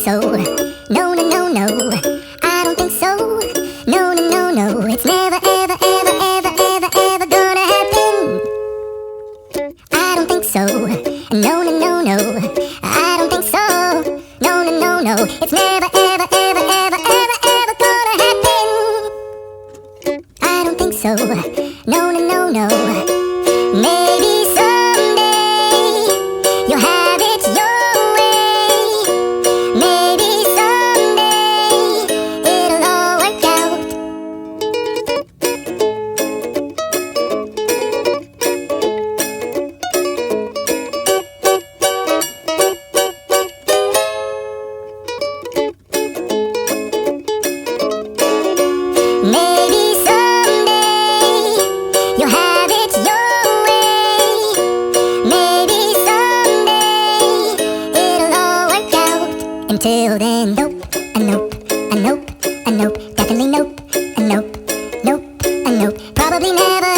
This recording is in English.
so. No, no, no, no, I don't think so. No, no, no, no, it's never, ever, ever, ever, ever, ever gonna happen. I don't think so. No, no, no, no, I don't think so. No, no, no, no, it's never, ever, ever, ever, ever, ever gonna happen. I don't think so. No, no, no, no. Maybe someday you'll have it your way. Maybe someday it'll all work out. Maybe someday you'll have it your way. Maybe someday it'll all work out. Until then, nope, a nope, a nope, a nope, definitely nope, a nope, nope, a nope, probably never.